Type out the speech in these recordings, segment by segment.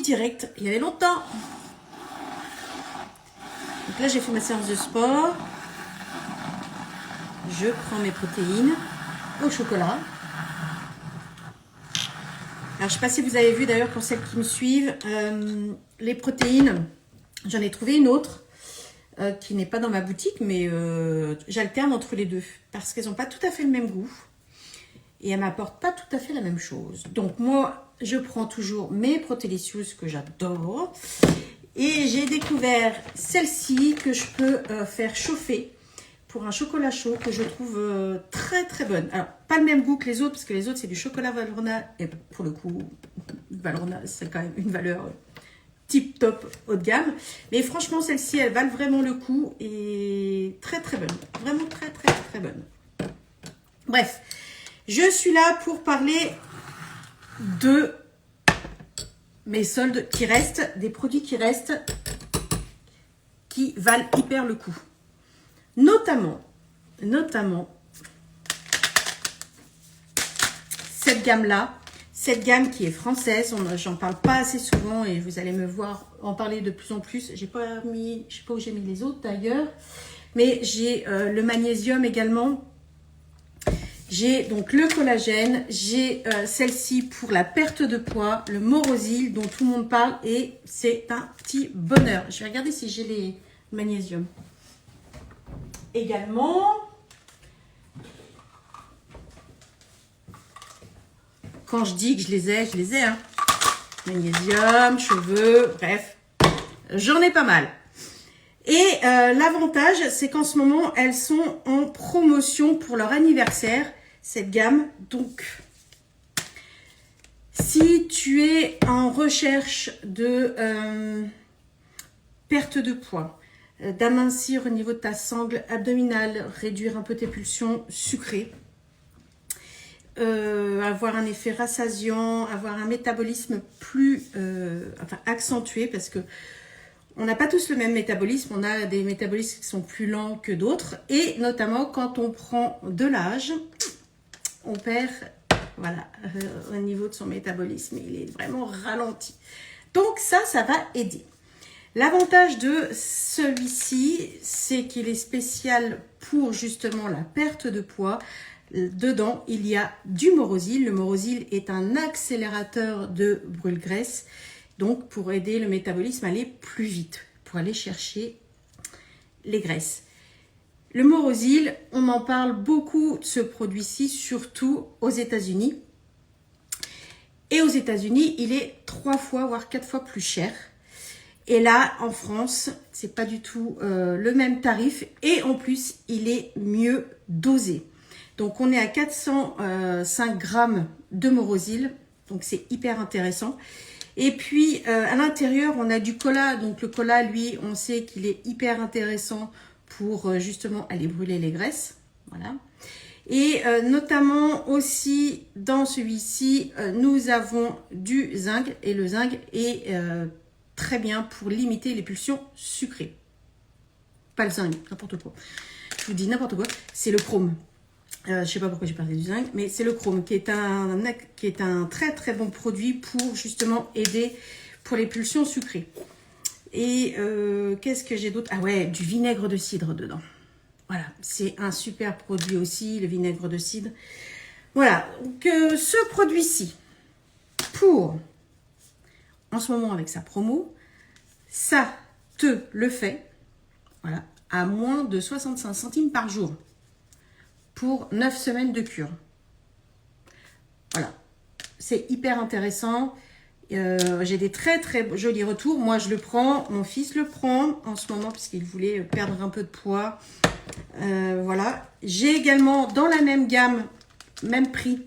direct, il y avait longtemps. Donc là, j'ai fait ma séance de sport. Je prends mes protéines au chocolat. Alors, je ne sais pas si vous avez vu d'ailleurs pour celles qui me suivent, les protéines, j'en ai trouvé une autre qui n'est pas dans ma boutique, mais j'alterne entre les deux parce qu'elles n'ont pas tout à fait le même goût et elles ne m'apportent pas tout à fait la même chose. Donc, moi, je prends toujours mes Protélicious que j'adore et j'ai découvert celle-ci que je peux faire chauffer pour un chocolat chaud que je trouve très très bonne. Alors, pas le même goût que les autres, parce que les autres, c'est du chocolat Valrhona. Et pour le coup, Valrhona, c'est quand même une valeur tip top haut de gamme. Mais franchement, celle-ci, elle valent vraiment le coup et très très bonne. Vraiment très très très bonne. Bref, je suis là pour parler de mes soldes qui restent, des produits qui restent, qui valent hyper le coup. Notamment, cette gamme-là, cette gamme qui est française, j'en parle pas assez souvent et vous allez me voir en parler de plus en plus. J'ai pas mis, je sais pas où j'ai mis les autres d'ailleurs, mais j'ai le magnésium également. J'ai donc le collagène, j'ai celle-ci pour la perte de poids, le Morosil dont tout le monde parle et c'est un petit bonheur. Je vais regarder si j'ai les magnésiums. Également, quand je dis que je les ai, hein. Magnésium, cheveux, bref, j'en ai pas mal. Et l'avantage, c'est qu'en ce moment, elles sont en promotion pour leur anniversaire, cette gamme. Donc, si tu es en recherche de perte de poids, d'amincir au niveau de ta sangle abdominale, réduire un peu tes pulsions sucrées, avoir un effet rassasiant, avoir un métabolisme plus accentué parce que on n'a pas tous le même métabolisme, on a des métabolismes qui sont plus lents que d'autres et notamment quand on prend de l'âge, on perd au niveau de son métabolisme, il est vraiment ralenti. Donc ça va aider. L'avantage de celui-ci, c'est qu'il est spécial pour justement la perte de poids. Dedans, il y a du Morosil. Le Morosil est un accélérateur de brûle-graisse, donc pour aider le métabolisme à aller plus vite, pour aller chercher les graisses. Le Morosil, on en parle beaucoup de ce produit-ci, surtout aux États-Unis. Et aux États-Unis, il est 3 fois, voire 4 fois plus cher. Et là, en France, c'est pas du tout le même tarif. Et en plus, il est mieux dosé. Donc, on est à 405 grammes de Morosil. Donc, c'est hyper intéressant. Et puis, à l'intérieur, on a du cola. Donc, le cola, lui, on sait qu'il est hyper intéressant pour justement aller brûler les graisses. Voilà. Et notamment aussi, dans celui-ci, nous avons du zinc. Et le zinc est très bien pour limiter les pulsions sucrées. Pas le zinc, n'importe quoi. Je vous dis n'importe quoi. C'est le chrome. Je ne sais pas pourquoi j'ai parlé du zinc, mais c'est le chrome qui est un très très bon produit pour justement aider pour les pulsions sucrées. Et qu'est-ce que j'ai d'autre? Ah ouais, du vinaigre de cidre dedans. Voilà, c'est un super produit aussi, le vinaigre de cidre. Voilà, donc ce produit-ci, pour, en ce moment avec sa promo, ça te le fait, voilà, à moins de 65 centimes par jour. Pour 9 semaines de cure. Voilà. C'est hyper intéressant. J'ai des très très jolis retours. Moi, je le prends. Mon fils le prend en ce moment puisqu'il voulait perdre un peu de poids. Voilà. J'ai également dans la même gamme, même prix,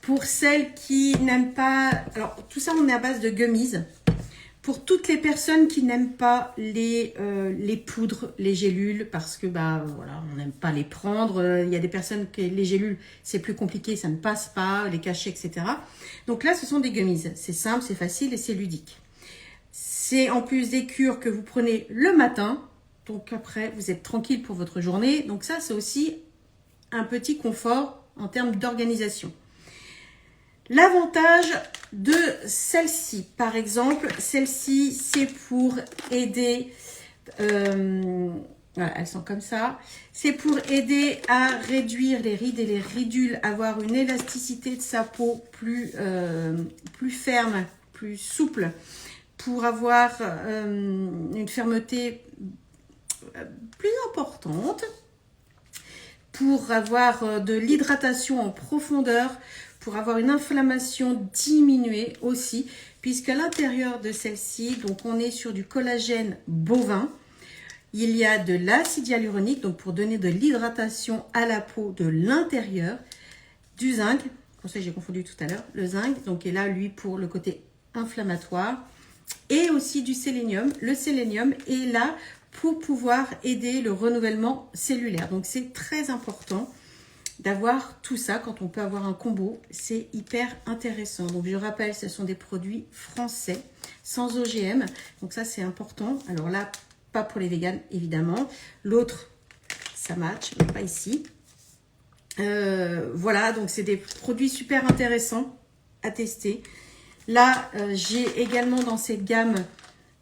pour celles qui n'aiment pas... Alors, tout ça, on est à base de gummies. Pour toutes les personnes qui n'aiment pas les poudres, les gélules, parce que voilà, on n'aime pas les prendre. Il y a des personnes que les gélules, c'est plus compliqué, ça ne passe pas, les cachets, etc. Donc là, ce sont des gummies. C'est simple, c'est facile et c'est ludique. C'est en plus des cures que vous prenez le matin. Donc après, vous êtes tranquille pour votre journée. Donc ça, c'est aussi un petit confort en termes d'organisation. L'avantage de celle-ci. Par exemple, celle-ci, c'est pour aider... voilà, elles sont comme ça. C'est pour aider à réduire les rides et les ridules, avoir une élasticité de sa peau plus ferme, plus souple, pour avoir une fermeté plus importante, pour avoir de l'hydratation en profondeur, pour avoir une inflammation diminuée aussi, puisqu'à l'intérieur de celle-ci, donc on est sur du collagène bovin. Il y a de l'acide hyaluronique, donc pour donner de l'hydratation à la peau de l'intérieur, du zinc, pour ça que j'ai confondu tout à l'heure, le zinc, donc est là lui pour le côté inflammatoire, et aussi du sélénium. Le sélénium est là pour pouvoir aider le renouvellement cellulaire. Donc c'est très important d'avoir tout ça quand on peut avoir un combo, c'est hyper intéressant. Donc je rappelle, ce sont des produits français, sans OGM, donc ça c'est important. Alors là, pas pour les véganes, évidemment. L'autre, ça match, mais pas ici. Voilà, donc c'est des produits super intéressants à tester. Là, j'ai également dans cette gamme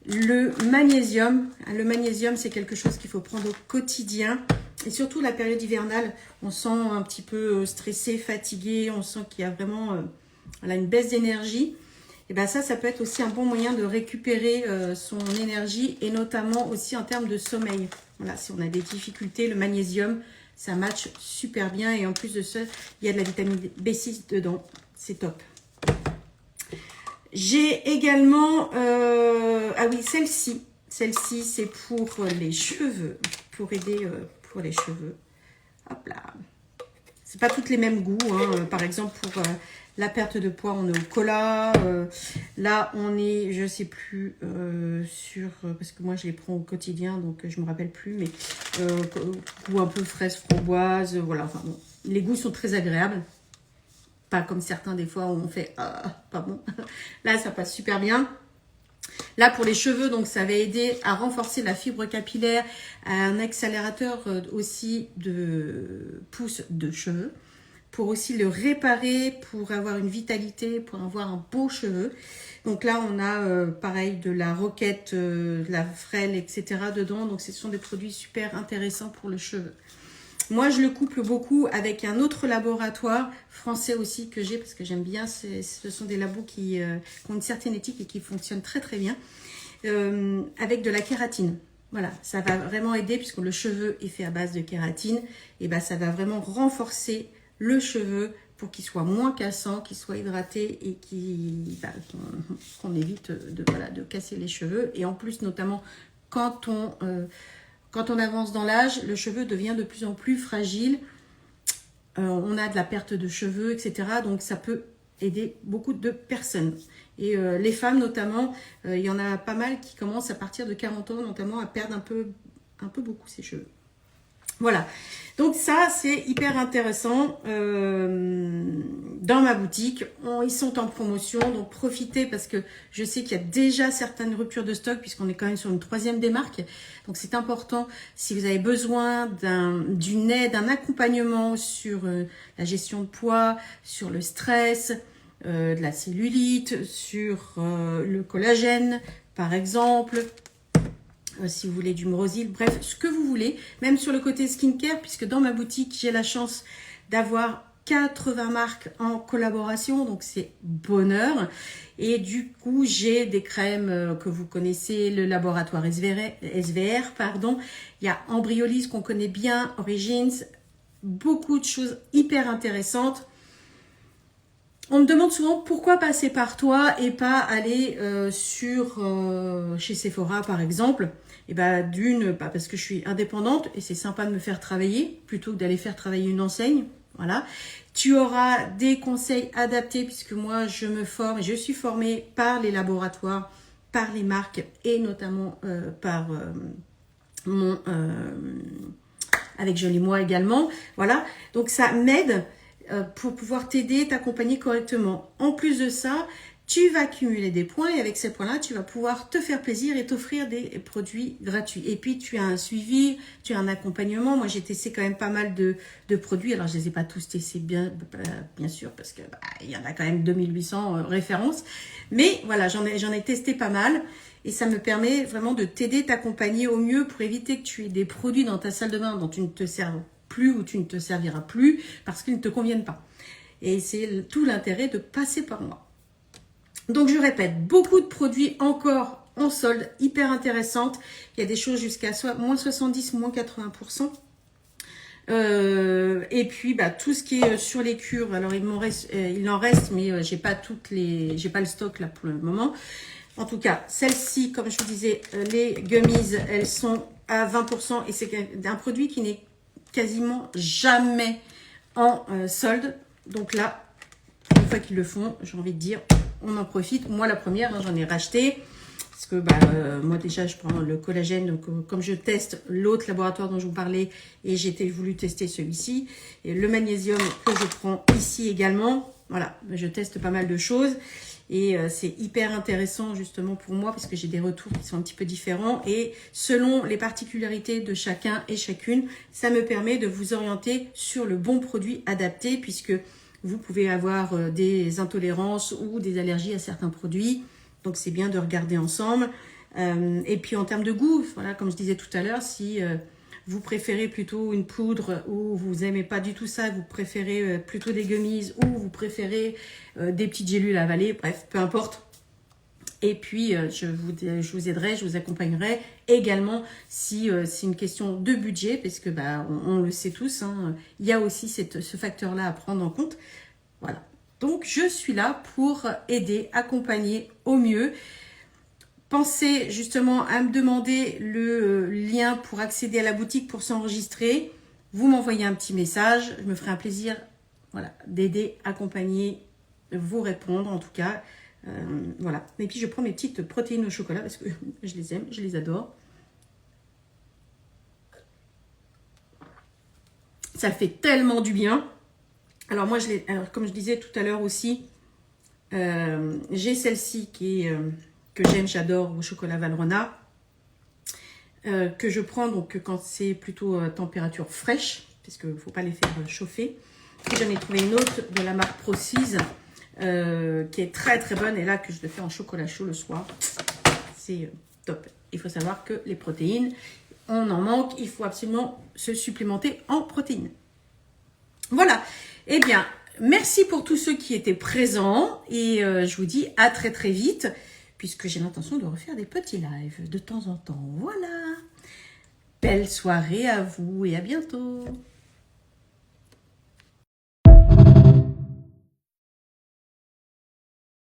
le magnésium. Le magnésium, c'est quelque chose qu'il faut prendre au quotidien. Et surtout la période hivernale, on sent un petit peu stressé, fatigué. On sent qu'il y a vraiment voilà, une baisse d'énergie. Et bien ça peut être aussi un bon moyen de récupérer son énergie et notamment aussi en termes de sommeil. Voilà, si on a des difficultés, le magnésium, ça match super bien. Et en plus de ça, il y a de la vitamine B6 dedans. C'est top. J'ai également... ah oui, celle-ci. Celle-ci, c'est pour les cheveux. Pour aider pour les cheveux. Hop là. C'est pas toutes les mêmes goûts. Hein. Par exemple, pour... la perte de poids, on est au cola. Là, on est, je sais plus, sur... parce que moi, je les prends au quotidien, donc je me rappelle plus. Mais goût un peu fraise, framboise. Voilà, enfin bon. Les goûts sont très agréables. Pas comme certains, des fois, où on fait... Ah, pas bon. Là, ça passe super bien. Là, pour les cheveux, donc ça va aider à renforcer la fibre capillaire, un accélérateur aussi de pousse de cheveux. Pour aussi le réparer, pour avoir une vitalité, pour avoir un beau cheveu. Donc là, on a pareil de la roquette, de la frêle, etc. dedans. Donc ce sont des produits super intéressants pour le cheveu. Moi, je le couple beaucoup avec un autre laboratoire français aussi que j'ai parce que j'aime bien. Ce sont des labos qui ont une certaine éthique et qui fonctionnent très très bien. Avec de la kératine. Voilà, ça va vraiment aider puisque le cheveu est fait à base de kératine. Et ben, ça va vraiment renforcer le cheveu pour qu'il soit moins cassant, qu'il soit hydraté et qu'on évite de casser les cheveux. Et en plus, notamment, quand on avance dans l'âge, le cheveu devient de plus en plus fragile. On a de la perte de cheveux, etc. Donc, ça peut aider beaucoup de personnes. Et les femmes, notamment, il y en a pas mal qui commencent à partir de 40 ans, notamment, à perdre un peu beaucoup ses cheveux. Voilà, donc ça c'est hyper intéressant dans ma boutique. Ils sont en promotion, donc profitez parce que je sais qu'il y a déjà certaines ruptures de stock puisqu'on est quand même sur une 3e démarque. Donc c'est important si vous avez besoin d'une aide, d'un accompagnement sur la gestion de poids, sur le stress, de la cellulite, sur le collagène par exemple. Si vous voulez du Morosil, bref, ce que vous voulez, même sur le côté skincare, puisque dans ma boutique, j'ai la chance d'avoir 80 marques en collaboration, donc c'est bonheur. Et du coup, j'ai des crèmes que vous connaissez, le laboratoire SVR, pardon. Il y a Embryolisse qu'on connaît bien, Origins, beaucoup de choses hyper intéressantes. On me demande souvent pourquoi passer par toi et pas aller chez Sephora par exemple. Et d'une, parce que je suis indépendante et c'est sympa de me faire travailler plutôt que d'aller faire travailler une enseigne. Voilà. Tu auras des conseils adaptés puisque moi je me forme et je suis formée par les laboratoires, par les marques et notamment par avec Jolie Moi également. Voilà. Donc ça m'aide pour pouvoir t'aider, t'accompagner correctement. En plus de ça, tu vas accumuler des points et avec ces points-là, tu vas pouvoir te faire plaisir et t'offrir des produits gratuits. Et puis, tu as un suivi, tu as un accompagnement. Moi, j'ai testé quand même pas mal de produits. Alors, je les ai pas tous testés bien sûr, parce que il y en a quand même 2800 références. Mais voilà, j'en ai testé pas mal. Et ça me permet vraiment de t'aider, t'accompagner au mieux pour éviter que tu aies des produits dans ta salle de bain dont tu ne te serves plus ou tu ne te serviras plus parce qu'ils ne te conviennent pas. Et c'est tout l'intérêt de passer par moi. Donc je répète, beaucoup de produits encore en solde, hyper intéressantes. Il y a des choses jusqu'à moins 70, moins 80%. Et puis tout ce qui est sur les cures, alors il en reste, mais j'ai pas le stock là pour le moment. En tout cas, celle-ci, comme je vous disais, les gummies, elles sont à 20% et c'est un produit qui n'est quasiment jamais en solde. Donc là, une fois qu'ils le font, j'ai envie de dire, on en profite. Moi, la première, j'en ai racheté. Parce que moi, déjà, je prends le collagène. Donc, comme je teste l'autre laboratoire dont je vous parlais, et j'ai voulu tester celui-ci. Et le magnésium que je prends ici également. Voilà, je teste pas mal de choses. Et c'est hyper intéressant justement pour moi parce que j'ai des retours qui sont un petit peu différents. Et selon les particularités de chacun et chacune, ça me permet de vous orienter sur le bon produit adapté puisque vous pouvez avoir des intolérances ou des allergies à certains produits. Donc, c'est bien de regarder ensemble. Et puis, en termes de goût, voilà, comme je disais tout à l'heure, si vous préférez plutôt une poudre ou vous n'aimez pas du tout ça, vous préférez plutôt des gummies ou vous préférez des petites gélules à avaler, bref, peu importe. Et puis, je vous aiderai, je vous accompagnerai également si c'est une question de budget, parce que on le sait tous, hein, il y a aussi ce facteur-là à prendre en compte. Voilà. Donc, je suis là pour aider, accompagner au mieux. Pensez justement à me demander le lien pour accéder à la boutique pour s'enregistrer. Vous m'envoyez un petit message. Je me ferai un plaisir d'aider, accompagner, vous répondre en tout cas. Voilà. Et puis, je prends mes petites protéines au chocolat parce que je les aime, je les adore. Ça fait tellement du bien. Alors, moi, comme je disais tout à l'heure aussi, j'ai celle-ci que j'aime, j'adore, au chocolat Valrhona, que je prends donc quand c'est plutôt température fraîche, parce qu'il ne faut pas les faire chauffer. Et j'en ai trouvé une autre de la marque Procease, qui est très très bonne, et là que je le fais en chocolat chaud le soir. C'est top. Il faut savoir que les protéines, on en manque, il faut absolument se supplémenter en protéines. Voilà. Eh bien, merci pour tous ceux qui étaient présents et je vous dis à très très vite puisque j'ai l'intention de refaire des petits lives de temps en temps. Voilà. Belle soirée à vous et à bientôt.